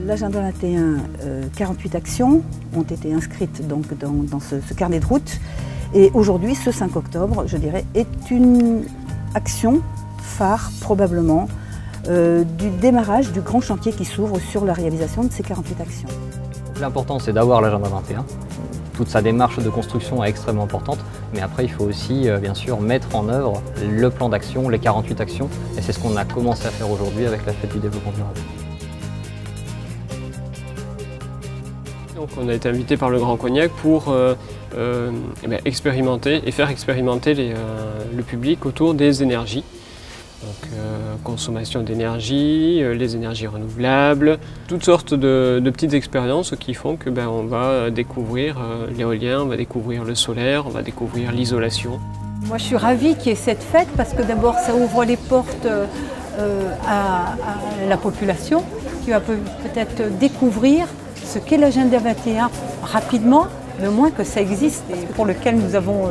L'agenda 21, 48 actions ont été inscrites donc dans ce carnet de route. Et aujourd'hui, ce 5 octobre, je dirais, est une action phare probablement du démarrage du grand chantier qui s'ouvre sur la réalisation de ces 48 actions. L'important, c'est d'avoir l'agenda 21. Toute sa démarche de construction est extrêmement importante, mais après il faut aussi bien sûr mettre en œuvre le plan d'action, les 48 actions, et c'est ce qu'on a commencé à faire aujourd'hui avec la fête du développement durable. Donc on a été invité par le Grand Cognac pour expérimenter et faire expérimenter le public autour des énergies. Donc consommation d'énergie, les énergies renouvelables, toutes sortes de petites expériences qui font que on va découvrir l'éolien, on va découvrir le solaire, on va découvrir l'isolation. Moi je suis ravie qu'il y ait cette fête parce que d'abord ça ouvre les portes à la population qui va peut-être découvrir ce qu'est l'agenda 21 rapidement, mais au moins que ça existe et pour lequel nous avons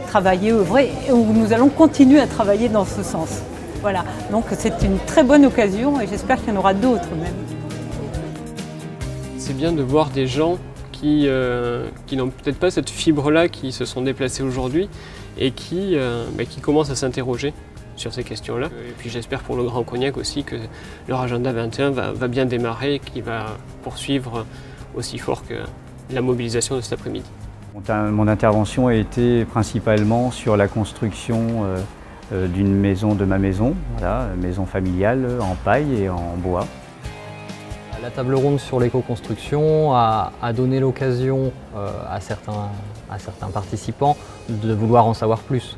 travaillé, œuvré et où nous allons continuer à travailler dans ce sens. Voilà, donc c'est une très bonne occasion et j'espère qu'il y en aura d'autres même. C'est bien de voir des gens qui n'ont peut-être pas cette fibre-là, qui se sont déplacés aujourd'hui et qui commencent à s'interroger sur ces questions-là. Et puis j'espère pour le Grand Cognac aussi que leur agenda 21 va bien démarrer et qu'il va poursuivre aussi fort que la mobilisation de cet après-midi. Mon intervention a été principalement sur la construction d'une maison de ma maison, voilà, maison familiale en paille et en bois. La table ronde sur l'éco-construction a donné l'occasion à certains participants de vouloir en savoir plus.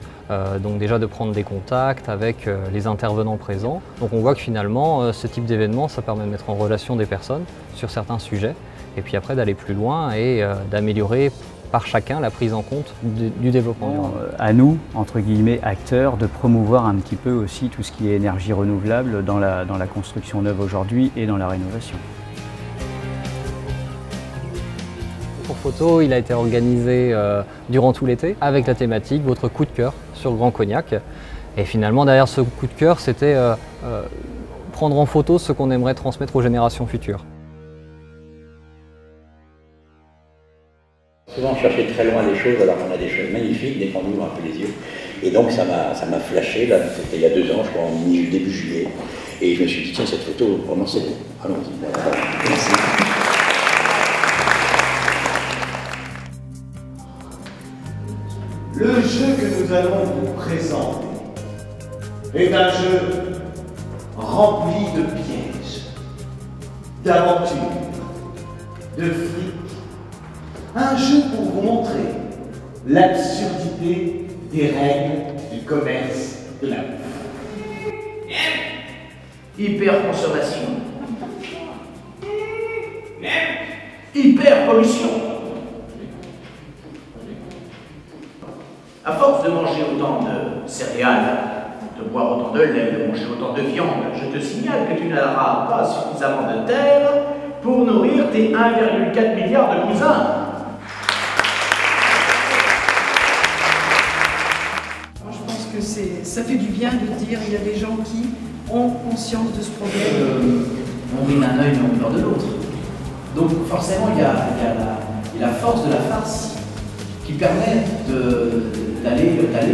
Donc déjà de prendre des contacts avec les intervenants présents. Donc on voit que finalement ce type d'événement, ça permet de mettre en relation des personnes sur certains sujets et puis après d'aller plus loin et d'améliorer par chacun la prise en compte du développement durable. À nous, entre guillemets, acteurs, de promouvoir un petit peu aussi tout ce qui est énergie renouvelable dans la construction neuve aujourd'hui et dans la rénovation. Pour photo, il a été organisé durant tout l'été avec la thématique « Votre coup de cœur » sur Grand Cognac. Et finalement, derrière ce coup de cœur, c'était prendre en photo ce qu'on aimerait transmettre aux générations futures. Souvent on cherchait très loin les choses alors qu'on a des choses magnifiques dès qu'on ouvre un peu les yeux. Et donc ça m'a flashé, là, c'était il y a 2 ans, je crois, début juillet. Et je me suis dit, tiens, cette photo, vraiment c'est beau. Allons-y. Merci. Le jeu que nous allons vous présenter est un jeu rempli de pièges, d'aventures, de fric. Un jeu pour vous montrer l'absurdité des règles du commerce de la bouffe. Hyperconsommation. Hyperpollution. À force de manger autant de céréales, de boire autant de lait, de manger autant de viande, je te signale que tu n'auras pas suffisamment de terre pour nourrir tes 1,4 milliard de cousins. Ça fait du bien de dire qu'il y a des gens qui ont conscience de ce problème. On rit d'un œil mais on meurt de l'autre. Donc forcément il y a la force de la farce qui permet d'aller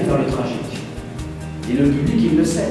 vers le tragique. Et le public il le sait.